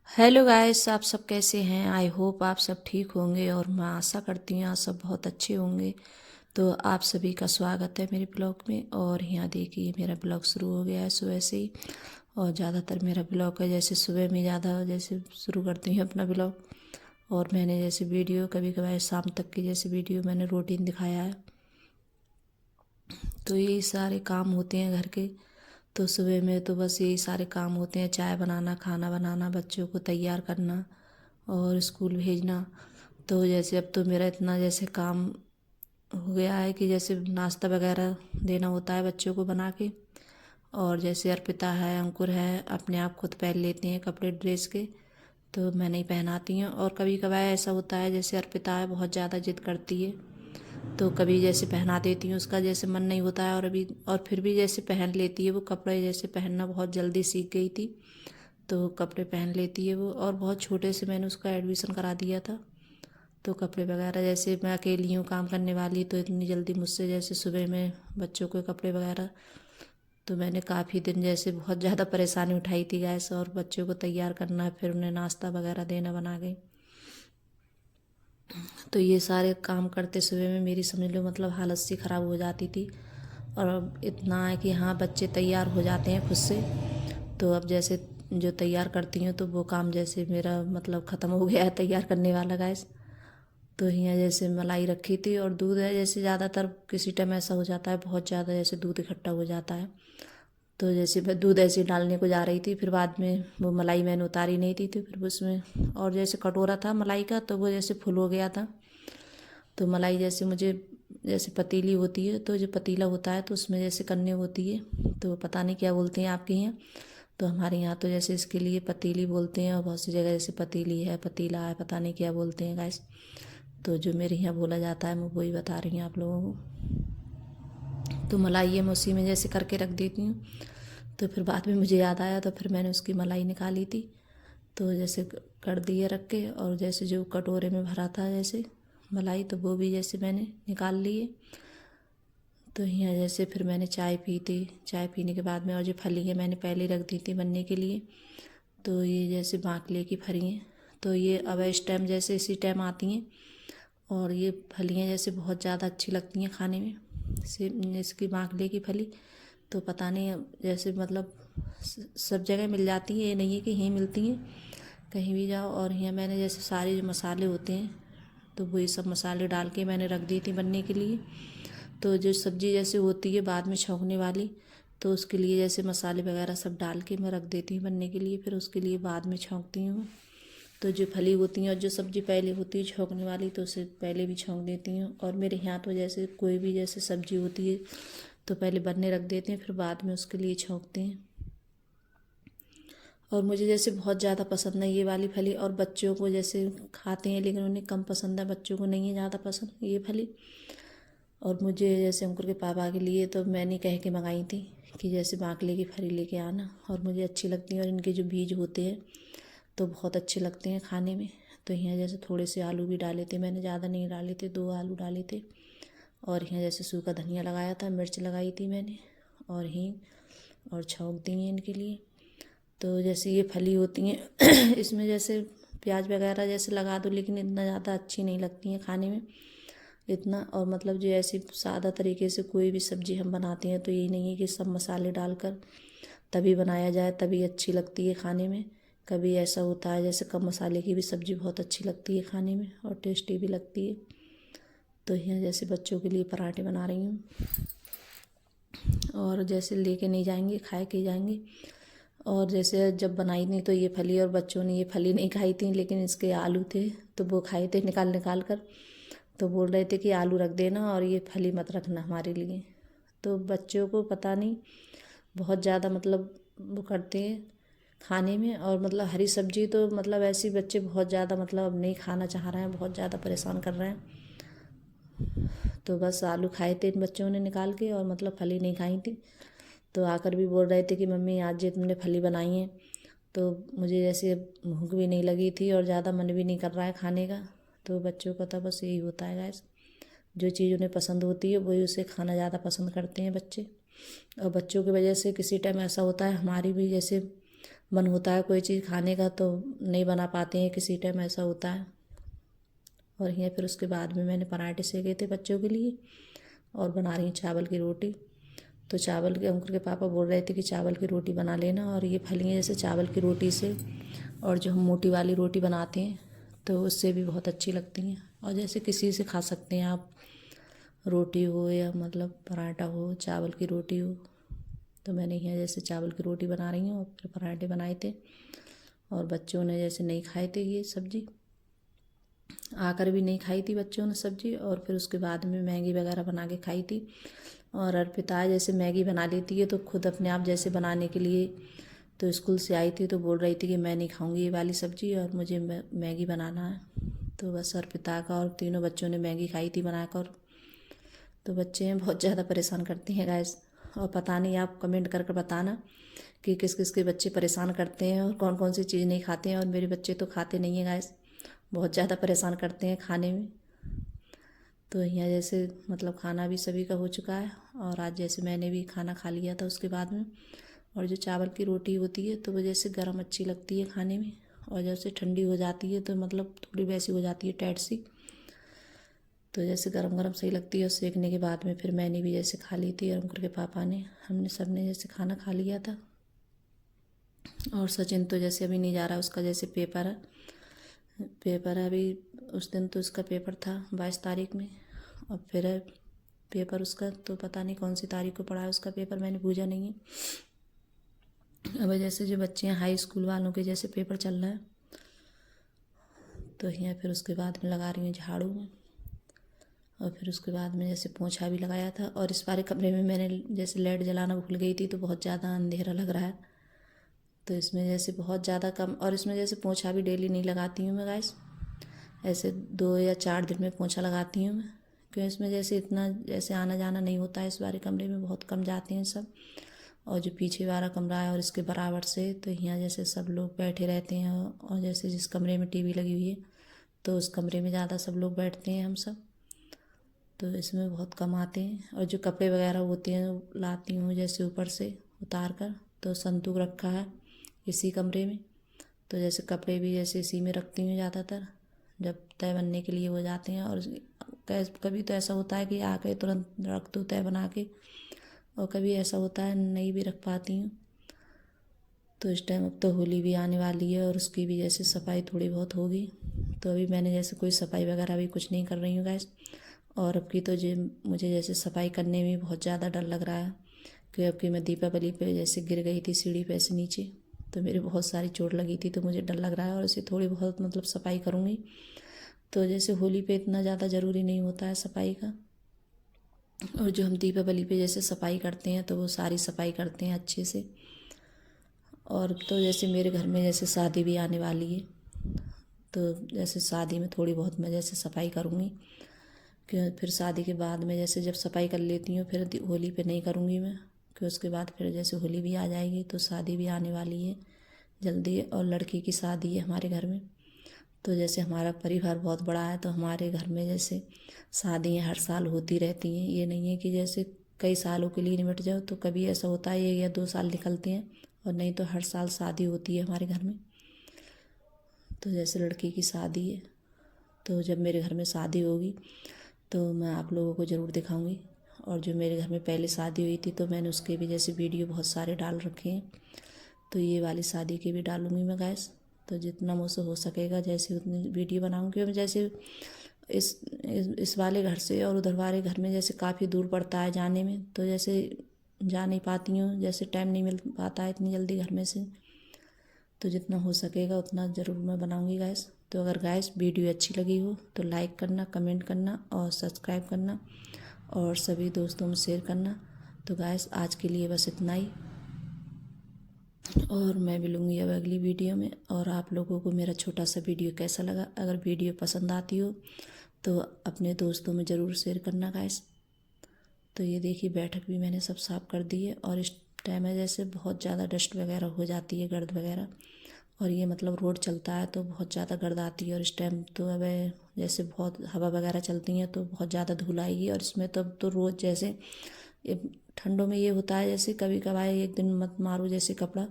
Hello guys, आप सब कैसे हैं। आई होप आप सब ठीक होंगे और मैं आशा करती हूँ आप सब बहुत अच्छे होंगे। तो आप सभी का स्वागत है मेरे ब्लॉग में। और यहाँ देखिए मेरा ब्लॉग शुरू हो गया है सुबह से ही। और ज़्यादातर मेरा ब्लॉग है जैसे सुबह में ज़्यादा जैसे शुरू करती हूँ अपना ब्लॉग। और मैंने जैसे वीडियो कभी कभार शाम तक की जैसे वीडियो मैंने रूटीन दिखाया है। तो यही सारे काम होते हैं घर के। तो सुबह में तो बस यही सारे काम होते हैं, चाय बनाना, खाना बनाना, बच्चों को तैयार करना और स्कूल भेजना। तो जैसे अब तो मेरा इतना जैसे काम हो गया है कि जैसे नाश्ता वगैरह देना होता है बच्चों को बना के। और जैसे अर्पिता है, अंकुर है, अपने आप खुद पहन लेते हैं कपड़े ड्रेस के। तो मैं नहीं पहनाती हूँ। और कभी कभार ऐसा होता है जैसे अर्पिता है बहुत ज़्यादा जिद करती है, तो कभी जैसे पहना देती हूँ, उसका जैसे मन नहीं होता है। और अभी और फिर भी जैसे पहन लेती है वो कपड़े, जैसे पहनना बहुत जल्दी सीख गई थी तो कपड़े पहन लेती है वो। और बहुत छोटे से मैंने उसका एडमिशन करा दिया था। तो कपड़े वगैरह जैसे मैं अकेली हूँ काम करने वाली, तो इतनी जल्दी मुझसे जैसे सुबह में बच्चों के कपड़े वगैरह, तो मैंने काफ़ी दिन जैसे बहुत ज़्यादा परेशानी उठाई थी गैस। और बच्चों को तैयार करना, फिर उन्हें नाश्ता वगैरह देना बना के। तो ये सारे काम करते सुबह में मेरी समझ लो मतलब हालत सी ख़राब हो जाती थी। और अब इतना है कि हाँ बच्चे तैयार हो जाते हैं खुद से। तो अब जैसे जो तैयार करती हूँ तो वो काम जैसे मेरा मतलब ख़त्म हो गया है तैयार करने वाला गैस। तो यहाँ जैसे मलाई रखी थी और दूध है, जैसे ज़्यादातर किसी टाइम ऐसा हो जाता है बहुत ज़्यादा जैसे दूध इकट्ठा हो जाता है। तो जैसे मैं दूध ऐसे डालने को जा रही थी, फिर बाद में वो मलाई मैंने उतारी नहीं थी, तो फिर उसमें और जैसे कटोरा था मलाई का तो वो जैसे फुल हो गया था। तो मलाई जैसे मुझे जैसे पतीली होती है, तो जो पतीला होता है तो उसमें जैसे कन्नी होती है, तो पता नहीं क्या बोलते हैं आपके यहाँ। तो हमारे यहाँ तो जैसे इसके लिए पतीली बोलते हैं, और बहुत सी जगह जैसे पतीली है, पतीला है, पता नहीं क्या बोलते हैं गाइस। तो जो मेरे यहाँ बोला जाता है मैं वही बता रही हूँ आप लोगों को। तो मलाई है मैं उसी में जैसे करके रख देती हूँ। तो फिर बाद में मुझे याद आया तो फिर मैंने उसकी मलाई निकाली थी। तो जैसे कर दिए रख के, और जैसे जो कटोरे में भरा था जैसे मलाई, तो वो भी जैसे मैंने निकाल लिए। तो यहाँ जैसे फिर मैंने चाय पी थी। चाय पीने के बाद में और जो फली है मैंने पहले रख दी थी बनने के लिए। तो ये जैसे बाकले की फली हैं, तो ये अब इस टाइम जैसे इसी टाइम आती हैं। और ये फलियाँ जैसे बहुत ज़्यादा अच्छी लगती हैं खाने में, से इसकी बाकले की फली। तो पता नहीं अब जैसे मतलब सब जगह मिल जाती हैं, ये नहीं है कि यहीं मिलती हैं, कहीं भी जाओ। और यहाँ मैंने जैसे सारे जो मसाले होते हैं तो वही सब मसाले डाल के मैंने रख दी थी बनने के लिए। तो जो सब्ज़ी जैसे होती है बाद में छौंकने वाली, तो उसके लिए जैसे मसाले वगैरह सब डाल के मैं रख देती हूँ बनने के लिए, फिर उसके लिए बाद में छौंकती हूँ। तो जो फली होती हैं और जो सब्ज़ी पहले होती है छौंकने वाली, तो उसे पहले भी छौंक देती हूँ। और मेरे यहाँ तो जैसे कोई भी जैसे सब्ज़ी होती है तो पहले बनने रख देते हैं, फिर बाद में उसके लिए छौंकते हैं। और मुझे जैसे बहुत ज़्यादा पसंद है ये वाली फली। और बच्चों को जैसे खाते हैं लेकिन उन्हें कम पसंद है, बच्चों को नहीं है ज़्यादा पसंद ये फली। और मुझे जैसे अंकुर के पापा के लिए तो मैंने कह के मंगाई थी कि जैसे बाकले की फली लेके आना, और मुझे अच्छी लगती है। और इनके जो बीज होते हैं तो बहुत अच्छे लगते हैं खाने में। तो यहाँ जैसे थोड़े से आलू भी डाले थे मैंने, ज़्यादा नहीं डाले थे, 2 आलू डाले थे। और यहाँ जैसे सूखा धनिया लगाया था, मिर्च लगाई थी मैंने, और हींग, और छौंक दी हैं इनके लिए। तो जैसे ये फली होती हैं इसमें जैसे प्याज वगैरह जैसे लगा दो, लेकिन इतना ज़्यादा अच्छी नहीं लगती हैं खाने में इतना। और मतलब जो ऐसी सादा तरीके से कोई भी सब्ज़ी हम बनाते हैं तो यही नहीं है कि सब मसाले डालकर तभी बनाया जाए तभी अच्छी लगती है खाने में। कभी ऐसा होता है जैसे कम मसाले की भी सब्ज़ी बहुत अच्छी लगती है खाने में और टेस्टी भी लगती है। तो यहाँ जैसे बच्चों के लिए पराठे बना रही हूँ, और जैसे लेके नहीं जाएंगे, खाए के जाएंगे। और जैसे जब बनाई थी तो ये फली, और बच्चों ने ये फली नहीं खाई थी लेकिन इसके आलू थे तो वो खाए थे निकाल निकाल कर। तो बोल रहे थे कि आलू रख देना और ये फली मत रखना हमारे लिए। तो बच्चों को पता नहीं बहुत ज़्यादा मतलब वो करते हैं खाने में। और मतलब हरी सब्जी तो मतलब ऐसी बच्चे बहुत ज़्यादा मतलब अब नहीं खाना चाह रहे हैं, बहुत ज़्यादा परेशान कर रहे हैं। तो बस आलू खाए थे इन बच्चों ने निकाल के, और मतलब फली नहीं खाई थी। तो आकर भी बोल रहे थे कि मम्मी आज ये तुमने फली बनाई है। तो मुझे जैसे भूख भी नहीं लगी थी और ज़्यादा मन भी नहीं कर रहा है खाने का। तो बच्चों का तो बस यही होता है गैस, जो चीज़ उन्हें पसंद होती है वही उसे खाना ज़्यादा पसंद करते हैं बच्चे। और बच्चों की वजह से किसी टाइम ऐसा होता है हमारी भी जैसे मन होता है कोई चीज़ खाने का तो नहीं बना पाते हैं, किसी टाइम ऐसा होता है। और यहाँ फिर उसके बाद में मैंने पराठे सेके थे बच्चों के लिए और बना रही हूँ चावल की रोटी। तो चावल के अंकुर के पापा बोल रहे थे कि चावल की रोटी बना लेना, और ये फलियाँ जैसे चावल की रोटी से और जो हम मोटी वाली रोटी बनाते हैं तो उससे भी बहुत अच्छी लगती हैं। और जैसे किसी से खा सकते हैं आप, रोटी हो या मतलब पराठा हो, चावल की रोटी हो। तो मैंने यहाँ जैसे चावल की रोटी बना रही हूँ और फिर पराठे बनाए थे, और बच्चों ने जैसे नहीं खाए थे ये सब्ज़ी, आकर भी नहीं खाई थी बच्चों ने सब्ज़ी। और फिर उसके बाद में मैगी वगैरह बना के खाई थी। और अर्पिता जैसे मैगी बना लेती है तो खुद अपने आप जैसे बनाने के लिए, तो स्कूल से आई थी तो बोल रही थी कि मैं नहीं खाऊंगी ये वाली सब्ज़ी और मुझे मैगी बनाना है। तो बस अर्पिता का और तीनों बच्चों ने मैगी खाई थी बनाकर। तो बच्चे हैं बहुत ज़्यादा परेशान करते हैं गाइस। और पता नहीं, आप कमेंट करके बताना कि किस किस के बच्चे परेशान करते हैं और कौन कौन सी चीज़ नहीं खाते हैं। और मेरे बच्चे तो खाते नहीं हैं गाइस, बहुत ज़्यादा परेशान करते हैं खाने में। तो यहाँ जैसे मतलब खाना भी सभी का हो चुका है, और आज जैसे मैंने भी खाना खा लिया था उसके बाद में। और जो चावल की रोटी होती है तो वो जैसे गर्म अच्छी लगती है खाने में, और जैसे ठंडी हो जाती है तो मतलब थोड़ी वैसी हो जाती है टाइट सी। तो जैसे गरम गरम सही लगती है। और सेकने के बाद में फिर मैंने भी जैसे खा ली थी और अंकुर के पापा ने, हमने सब ने जैसे खाना खा लिया था। और सचिन तो जैसे अभी नहीं जा रहा, उसका जैसे पेपर है अभी। उस दिन तो उसका पेपर था 22 तारीख में, और फिर है पेपर उसका तो पता नहीं कौन सी तारीख को पड़ा है उसका पेपर, मैंने पूछा नहीं है। अब जैसे जो बच्चे हैं हाई स्कूल वालों के जैसे पेपर चल रहा है, तो यहाँ फिर उसके बाद में लगा रही हूँ झाड़ू में। और फिर उसके बाद में जैसे पोंछा भी लगाया था। और इस बारे कमरे में मैंने जैसे लाइट जलाना भूल गई थी तो बहुत ज़्यादा अंधेरा लग रहा है, तो इसमें जैसे बहुत ज़्यादा कम। और इसमें जैसे पोंछा भी डेली नहीं लगाती हूँ मैं गाइस, ऐसे 2 या 4 दिन में पोंछा लगाती हूँ मैं, क्योंकि इसमें जैसे इतना जैसे आना जाना नहीं होता है। इस बारे कमरे में बहुत कम जाते हैं सब। और जो पीछे वाला कमरा है और इसके बराबर से, तो यहाँ जैसे सब लोग बैठे रहते हैं। और जैसे जिस कमरे में टीवी लगी हुई है तो उस कमरे में ज़्यादा सब लोग बैठते हैं हम सब, तो इसमें बहुत कम आते हैं। और जो कपड़े वगैरह होते हैं वो लाती हूँ जैसे ऊपर से उतार कर, तो संदूक रखा है इसी कमरे में, तो जैसे कपड़े भी जैसे इसी में रखती हूँ ज़्यादातर जब तय बनने के लिए हो जाते हैं। और कभी तो ऐसा होता है कि आके तुरंत रख दो तय बना के, और कभी ऐसा होता है नहीं भी रख पाती हूँ। तो इस टाइम अब तो होली भी आने वाली है और उसकी भी जैसे सफाई थोड़ी बहुत होगी। तो अभी मैंने जैसे कोई सफाई वगैरह भी कुछ नहीं कर रही हूँ गैस। और अब की तो मुझे जैसे सफाई करने में बहुत ज़्यादा डर लग रहा है, क्योंकि अब की मैं दीपावली पे जैसे गिर गई थी सीढ़ी पे से नीचे, तो मेरे बहुत सारी चोट लगी थी, तो मुझे डर लग रहा है। और इसे थोड़ी बहुत मतलब सफाई करूँगी। तो जैसे होली पे इतना ज़्यादा ज़रूरी नहीं होता है सफाई का। और जो हम दीपावली पे जैसे सफाई करते हैं तो वो सारी सफाई करते हैं अच्छे से। और तो जैसे मेरे घर में जैसे शादी भी आने वाली है, तो जैसे शादी में थोड़ी बहुत मैं जैसे सफाई करूँगी, कि फिर शादी के बाद में जैसे जब सफाई कर लेती हूँ फिर होली पे नहीं करूँगी मैं, कि उसके बाद फिर जैसे होली भी आ जाएगी तो शादी भी आने वाली है जल्दी। और लड़की की शादी है हमारे घर में। तो जैसे हमारा परिवार बहुत बड़ा है तो हमारे घर में जैसे शादियाँ हर साल होती रहती हैं। ये नहीं है कि जैसे कई सालों के लिए निमट जाओ, तो कभी ऐसा होता है 1 या 2 साल निकलते हैं, और नहीं तो हर साल शादी होती है हमारे घर में। तो जैसे लड़की की शादी है, तो जब मेरे घर में शादी होगी तो मैं आप लोगों को ज़रूर दिखाऊंगी। और जो मेरे घर में पहले शादी हुई थी तो मैंने उसके भी जैसे वीडियो बहुत सारे डाल रखे हैं, तो ये वाली शादी के भी डालूंगी मैं गैस। तो जितना मुझसे हो सकेगा जैसे उतनी वीडियो बनाऊंगी। और जैसे इस वाले घर से और उधर वाले घर में जैसे काफ़ी दूर पड़ता है जाने में, तो जैसे जा नहीं पाती हूँ, जैसे टाइम नहीं मिल पाता है इतनी जल्दी घर में से। तो जितना हो सकेगा उतना ज़रूर मैं बनाऊंगी गैस। तो अगर गैस वीडियो अच्छी लगी हो तो लाइक करना, कमेंट करना और सब्सक्राइब करना, और सभी दोस्तों में शेयर करना। तो गैस आज के लिए बस इतना ही, और मैं मिलूँगी अब अगली वीडियो में। और आप लोगों को मेरा छोटा सा वीडियो कैसा लगा, अगर वीडियो पसंद आती हो तो अपने दोस्तों में ज़रूर शेयर करना गाइस। तो ये देखिए बैठक भी मैंने सब साफ़ कर दी है। और इस टाइम है जैसे बहुत ज़्यादा डस्ट वगैरह हो जाती है, गर्द वगैरह, और ये मतलब रोड चलता है तो बहुत ज़्यादा गर्द आती है। और इस टाइम तो अब जैसे बहुत हवा वगैरह चलती हैं तो बहुत ज़्यादा धूल आएगी। और इसमें तो अब तो रोज़ जैसे ठंडों में ये होता है जैसे कभी कभार एक दिन मत मारो जैसे कपड़ा,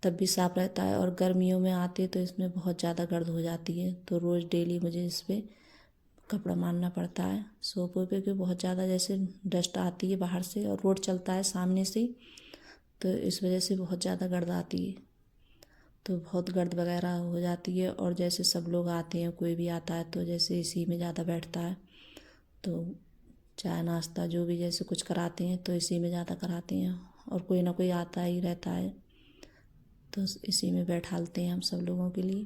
तब भी साफ़ रहता है। और गर्मियों में आते तो इसमें बहुत ज़्यादा गर्द हो जाती है, तो रोज़ डेली मुझे इस पर कपड़ा मारना पड़ता है सोफे पे, क्योंकि बहुत ज़्यादा जैसे डस्ट आती है बाहर से और रोड चलता है सामने से ही, तो इस वजह से बहुत ज़्यादा गर्द आती है। तो बहुत गर्द वगैरह हो जाती है। और जैसे सब लोग आते हैं, कोई भी आता है तो जैसे इसी में ज़्यादा बैठता है, तो चाय नाश्ता जो भी जैसे कुछ कराते हैं तो इसी में ज़्यादा कराते हैं। और कोई ना कोई आता ही रहता है, तो इसी में बैठालते हैं हम सब लोगों के लिए।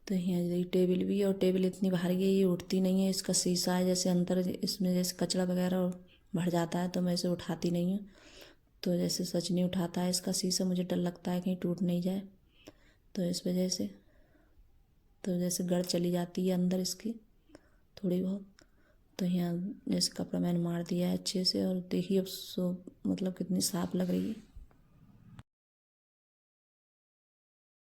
तो यहाँ टेबल भी, और टेबल इतनी भारी है ये उठती नहीं है। इसका शीशा है, जैसे अंदर इसमें जैसे कचरा वगैरह भर जाता है तो मैं इसे उठाती नहीं हूँ। तो जैसे सच नहीं उठाता है इसका शीशा, मुझे डर लगता है कहीं टूट नहीं जाए, तो इस वजह से तो जैसे गड़ चली जाती है अंदर इसकी थोड़ी बहुत। तो यहाँ जैसे कपड़ा मैंने मार दिया है अच्छे से, और देखिए अब मतलब कितनी साफ़ लग रही है।